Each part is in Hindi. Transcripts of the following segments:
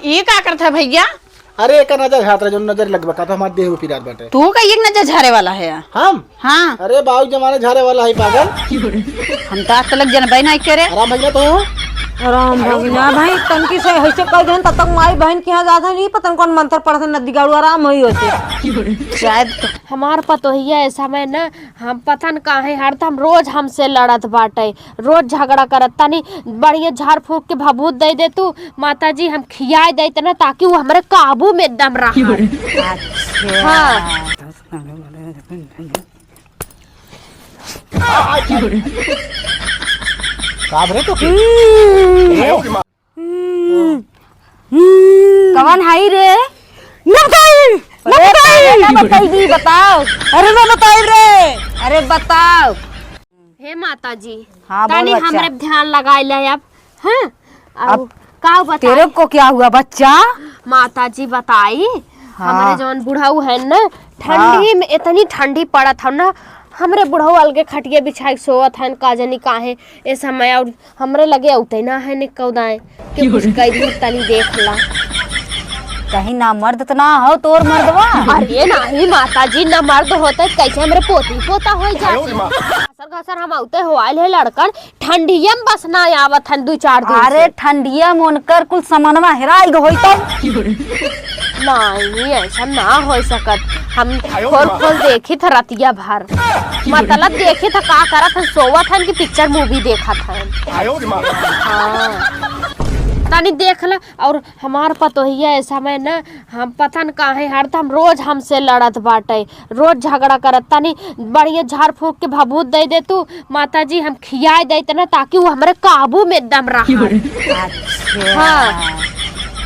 ये का करता है भैया? अरे एक नजर हाथ जो नजर लगवा का तो हमारे देह में फिरात बाटे। तू का एक नजर झारे वाला है? हम हाँ। अरे बाबू जमाने झारे वाला है पागल। हम तो आज तक जनबई नहीं करे। आराम भैया तो आराम भगना भाई तनकी से ऐसे कह देन तब तक माई बहन के यहाँ जाता नहीं पता कौन मंत्र पढ़ते नदी गाड़ू आराम होई होते शायद हमार पतोहिया ऐसा में ना हम पता न काहे हरदम रोज हमसे लड़त बाटे, रोज झगड़ा करत। तनी बढ़िया झाड़ फूक के भभूत दे दे तू माता जी, हम खियाए देते ना ताकि वो हमारे काबू में दम रहा। अच्छा। हाँ काबरे तो कवन हाई रे ना बताई बताओ। अरे मैं बताई रे, अरे बताओ। हे माता जी, हाँ, तनी बोल बच्चा। हमरे ध्यान लगाए ले अब। हाँ अब का बता तेरे को क्या हुआ बच्चा? माता जी बताई। हाँ। हमारे जौन बुढ़ाऊ है ना, ठंडी में इतनी ठंडी पड़त है ना, हमरे बुढ़ाऊ अलगे खटिया बिछाई सोवत है का जानी काहे ए समय। और हमरे लगे उते ना है निकौदाए कि कुछ कई तनी देख ला। कहीं ना मर्द तो ना हो तोर मर्दवा? अरे नहीं माता जी, न मर्द होते कैसे हमरे पोती पोता हो जाते। घसर घसर हम उते होआल है लड़कन, ठंडिया में बस ना आवत हन 2-4 दिन। अरे ठंडिया मोनकर कुल सामानवा हेराई गई तो नहीं ऐसा ना हो सकत। हम खोल खोल देखी था रतिया भर, मतलब देखी था का करत हन, सोवत हन कि पिक्चर मूवी देखत हन। हाँ तनी देख ला। और हमार पतोहिया ऐसा में ना हम पता न काहे हरदम रोज हमसे लड़त बाटे, रोज झगड़ा करत। तनी बढ़िया झाड़ फूक के भभूत दे दे तू माता जी, हम खियाए देते ना ताकि वो हमारे काबू में दम रहा। हाँ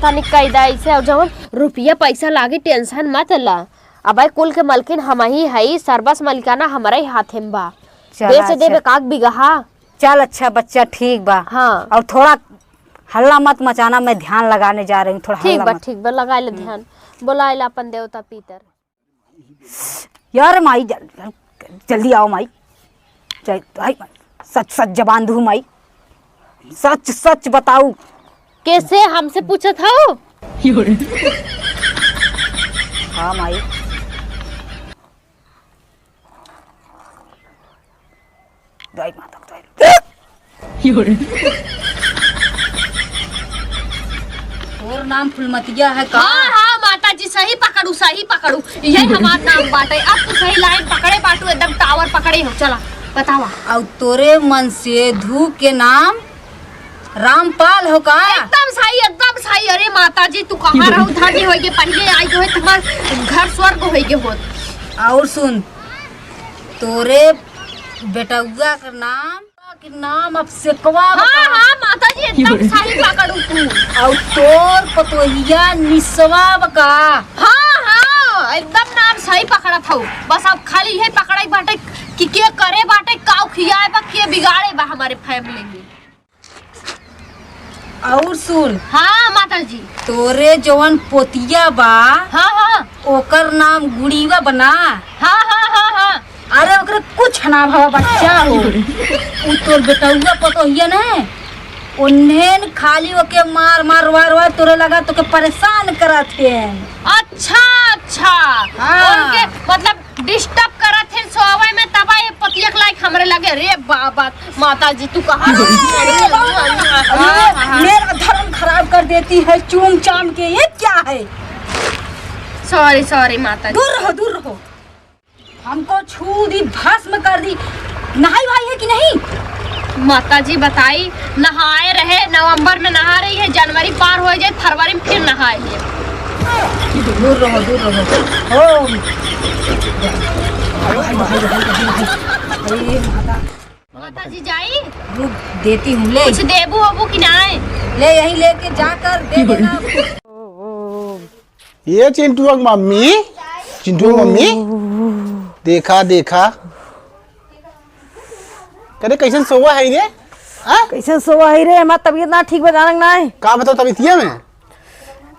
तनी कई दा ऐसे। और जब रुपया पैसा लागे टेंशन मत ला। अब कुल के मलकिन हम ही है, सर्वस मलिकाना हमारे हाथ में बा। बेच देबे काक बिगहा। चल अच्छा बच्चा ठीक बा। हाँ और थोड़ा हल्ला मत मचाना, मैं ध्यान लगाने जा रही हूँ। थोड़ा ठीक हल्ला बा मत। ठीक बा, लगा ले ध्यान। बुला ले अपन देवता पीतर। यार माई जल्दी आओ माई। सच सच जबान दू माई, सच सच बताऊ। कैसे हमसे पूछा था? हाँ माई। और नाम फुलमतिया है का? हाँ हाँ माता जी, सही पकड़ू सही पकड़ू, यही हमारा नाम बाटे। अब तो सही लाइन पकड़े बाटू, एकदम टावर पकड़े हो। चला बतावा। और तोरे मन से धू के नाम रामपाल हो का? एकदम सही एकदम सही। अरे माता जी तू कहाँ रहू? धन्य होइगे, पहले आई हो तुम्हार घर स्वर्ग होइगे होत। और सुन, तोरे बेटउआ का नाम अब सेकवा। हाँ हाँ माता जी एकदम सही पकड़ू तू। और तोर पतोहिया निसवा का? हाँ हाँ एकदम नाम सही पकड़ा था। बस अब खाली है पकड़ाई बाटे कि के करे बाटे, काऊ खियाए बा, के बिगाड़े बा हमारे फैमिली में। और सुन, हाँ माता जी। तोरे जवन पोतिया बा, हाँ हाँ ओकर नाम गुड़ीवा बना। हाँ हाँ हाँ हाँ। अरे ओकरे कुछ ना भवा बच्चा हो। उ तोर बेटउआ पतोहिया न, उन्हें खाली ओके मार मार रोवा तोरे लगा तो के परेशान करत है। अच्छा अच्छा। हाँ। उनके मतलब डिस्टर्ब करत है सोवे में, तब ये पतिया के लायक हमरे लगे। रे बाबा माता जी तू कहाँ? मेरा धर्म खराब कर देती है चूम चाम के। ये क्या है? सॉरी सॉरी माता जी। दूर रहो दूर रहो। हमको छू दी, भस्म कर दी। नहाई भाई है कि नहीं? माता जी बताई, नहाए रहे, नवंबर में नहा रही है, जनवरी पार हो जाए, फरवरी में फिर नहाए है। दूर रहो दूर रहो। ओ माता जी जाई रुक देती हूँ। ले कुछ देबू होबू कि नहीं? ले यही लेके जाकर दे देना। ये चिंटू की मम्मी, चिंटू की मम्मी देखा देखा करे कैसन सोवा है रे? कैसे सोवा है रे? हमारा तबीयत ना ठीक बजानक ना है। का बताओ तबीयतिया में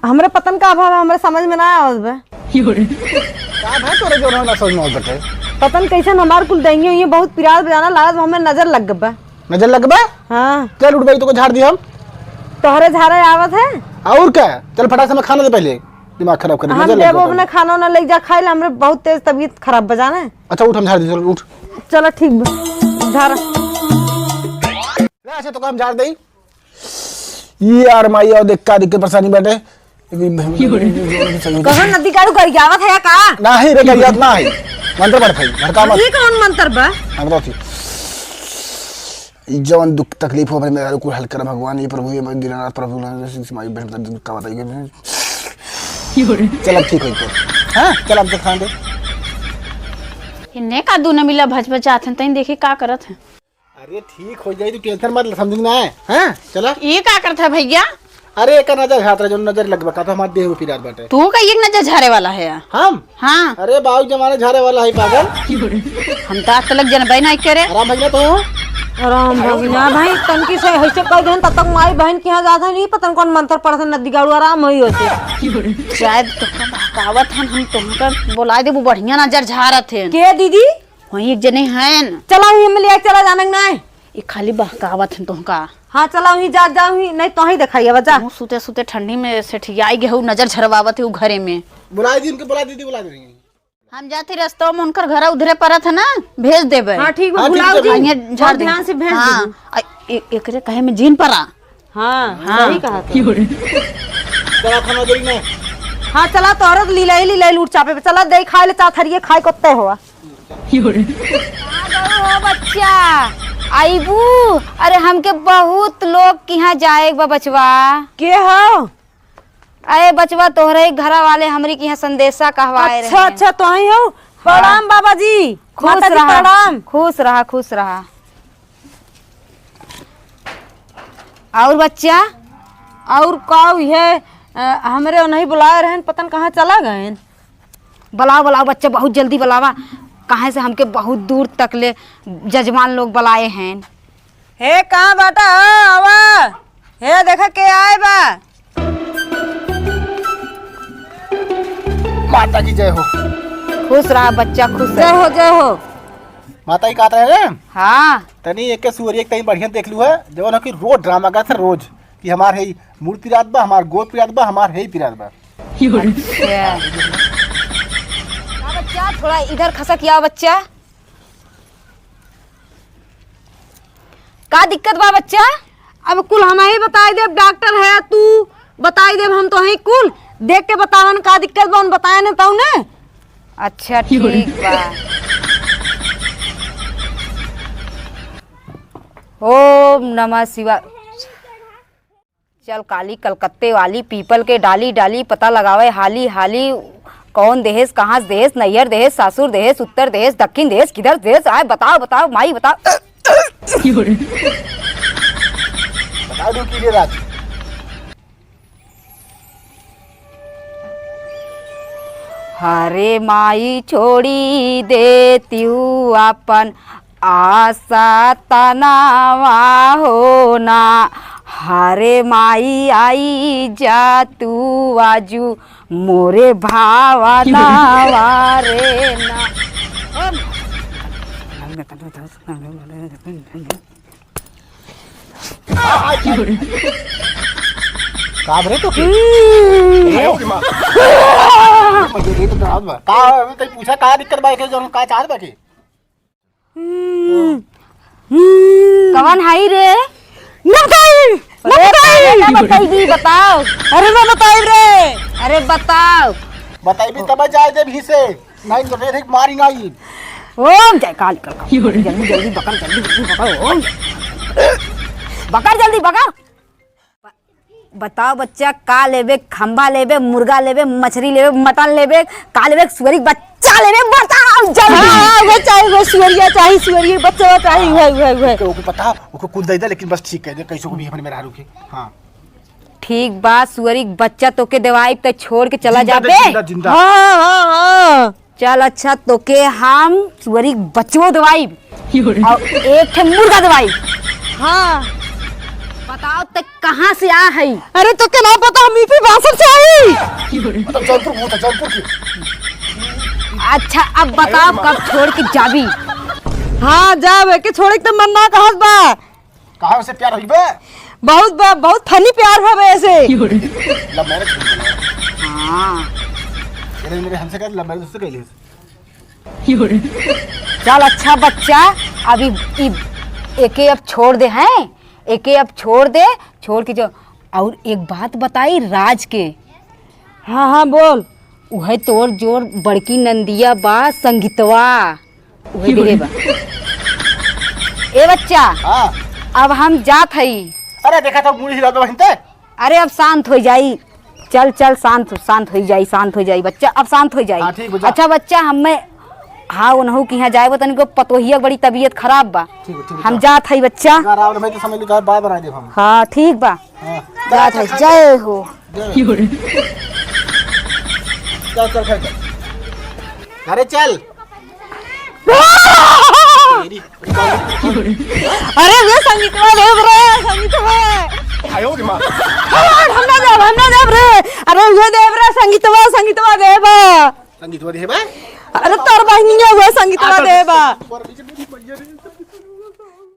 हमरे पतन का अभाव हमरे समझ में ना आवत बे। का भाई तोरे जो ना समझ में बटे पतन कैसन हमार कुल देंगे ये बहुत पिराज बजाना लागत, हमें नजर लग गबा। नजर लगबा? हाँ चल उठ भाई तो को झाड़ दी हम। तोहरे झारे आवत है। और क्या, चल फटाक से मैं खाना दे पहले, दिमाग खराब कर हम देव अपने खाना ना ले जा खाए ला, हमरे बहुत तेज तबीयत खराब बजाना है। अच्छा उठ, हम झाड़ दे, चल उठ। चलो ठीक झाड़ अच्छा तो काम झाड़ दे ये यार माई, और देख का दिक्कत परेशानी बैठे कहाँ नदी गाड़ू कर आवत है का नहीं रे, करियत ना है मंत्र पढ़ भाई भड़का मत। ये कौन मंत्र बा? हम बताओ जवन दुख तकलीफ हो मेरे को हल कर भगवान, ये प्रभु, ये दीनानाथ प्रभु, माई बहन का बताइए। चल अब ठीक हो तो, हां चल अब तो खान दे। इन्ने का दू न मिला भज भजात हैं, तइन देखी का करत है। अरे ठीक हो जाए, तू टेंशन मत, समझ में आए हैं। चला ये का करत है भैया? अरे एक नजर हाथ जो नजर लगवा का तो हमारे देह में फिरात बाटे। तू का एक नजर झारे वाला है यार? हम हाँ, अरे बाबू जमाने झारे वाला है पागल। हम तो आज तक जनबे नहीं करे। आराम भैया तो राम भगवान भाई तनकी से ऐसे कह देन तब तक माई बहन के यहाँ जाता नहीं पता कौन मंत्र पढ़ते नदी गाड़ू आराम होई होते। शायद तो बहकावत हन, हम तुमका बोला दे वो बढ़िया नजर झारत है। के दीदी वही एक जने हैं, चला हुई हम ले चला जाने नहीं। ये खाली बहकावत हैं तुमका। हाँ चला हुई जा जाऊँ नहीं तो ही दिखाइए बच्चा। मुँह सूते सूते ठंडी में सेठियाई गए नजर झरवावत है घरे में। बुला दी उनके, बुला दीदी बुला देंगे। हम जाते रास्ते में उनकर घर उधरे परत है ना, भेज देबे। हाँ ठीक हाँ, है बुलाओ ठीक है, जी यहाँ झाड़ दे। ध्यान से भेज हाँ, दीजिए। एकरे कहे में जीन परा। हाँ हाँ। सही कहा था। चला खाना देरी में। हाँ चला तो औरत लीला लूट चापे पे चला दे खाए ले चाथरिए खाए कोते हुआ। ओ बच्चा आईबू, अरे हमके बहुत लोग के यहाँ जाए बा बचवा। के हो? अरे बचवा तोहरे घरा वाले हमरी के यहाँ संदेशा कहवाए रहे। अच्छा अच्छा तो ही हो। प्रणाम बाबा जी। खुश माता जी, रहा, प्रणाम। खुश रहा, खुश रहा। और बच्चा और काऊ ये हमरे नहीं बुलाए रहन पतन कहाँ चला गए? बुलाओ बुलाओ बच्चा, बहुत जल्दी बुलावा। कहाँ से हमके बहुत दूर तक ले जजमान लोग बुलाए हैं। हे कहाँ बाटा आवा हे देखा के आए बा। माता की जय हो। खुश रहा बच्चा, खुश जय रहा। हो जय हो। माता की कहते हैं हाँ तनी एक के सूर्य एक तनी बढ़िया देख लू है जवन कि रोज ड्रामा का था रोज कि हमार है मूड पिरात बा, हमार गोद पिरात बा, हमार है पिरात बा। बच्चा थोड़ा इधर खसक या बच्चा। का दिक्कत बा बच्चा? अब कुल हम ही बताई देव, डॉक्टर है तू बताई देव, हम तो ही कुल देख के बतावन का दिक्कत बा बताए न तऊ ने। अच्छा ठीक बा। ओम नमः शिवाय। चल काली कलकत्ते वाली पीपल के डाली डाली पता लगावे हाली हाली, कौन देश कहाँ देश, नैयर देश, सासुर देश, उत्तर देश, दक्षिण देश, किधर देश आए बताओ बताओ माई बताओ। बता दो की रात हरे माई छोड़ी देती हूँ अपन आशा तनावा होना, हरे माई आई जा तू आजू मोरे भावना वारे ना। काबरे तो की ये तो डरावत बा का तई पूछा का दिक्कत बा के जन का चाहत बा के कवन हाई रे? बताई बताओ। अरे मैं बताई रे। अरे बताओ। बताई भी तब जाए दे भी से नहीं तो रे मारी नहीं। ओम जय काली जल्दी जल्दी बकर, जल्दी जल्दी बकर, ओम बकर जल्दी बकर। बताओ बच्चा का लेबे? खंबा लेबे, मुर्गा लेबे, मछली लेबे, मटन लेबे, का लेबे? सुअरी बच्चा लेबे, बताओ जल्दी। हाँ वो चाहिए, वो सुअरिया चाहिए, सुअरिया बच्चा चाहिए। वह ओके पता ओको कुल दे दे लेकिन बस ठीक कह दे कैसे को भी अपने मेरा रुके। हां ठीक बात, सुअरी बच्चा तोके देवाई त छोड़ के चला जाबे। जिंदा हाँ चल अच्छा तोके हम सुअरी बच्चों दवाई और एक थे मुर्गा दवाई। हाँ। बताओ तक कहाँ से आ है? अरे तो क्या ना पता हम इसी बासर से आई। मतलब जौनपुर वो था जौनपुर की। अच्छा अब बताओ कब छोड़ के जाबी? हाँ जावे के छोड़े के मन ना कहत बा। कहां से प्यार होइबे? बहुत फनी प्यार भावे ऐसे। लव मैरिज हाँ ये मेरे हमसे कह लव मैरिज उससे कह ले। चल अच्छा बच्चा, अभी एके अब छोड़ दे हैं, एके अब छोड़ दे, छोड़ के जो और एक बात बताई राज के। हाँ बोल। उहे तोर जोर बड़की नंदिया बा संगीतवा उहे देहे बा। ए बच्चा हाँ अब हम जात हई। अरे देखा था मुड़ी हिला दो बहनते। अरे अब शांत हो जाई, चल चल शांत हो जाई बच्चा, अब शांत हो जाई। हाँ, ठीक बुझा। अच्छा बच्चा हमें हाँ उनहु की यहाँ जाए तनी को पतोहिया बड़ी तबीयत खराब बा, ठीक हम जात हई बच्चा। रावण भाई तो समझ ली बाय बना दे हम। हाँ ठीक बा, हाँ जात हई, जय हो। चल चल चल अरे चल। अरे वे संगीतवा देव रे, संगीतवा हमना देव रे। अरे वे देव रे, संगीतवा देव। संगीत वो देबा। अरे तोर बहनिया हुआ संगीतवा देव।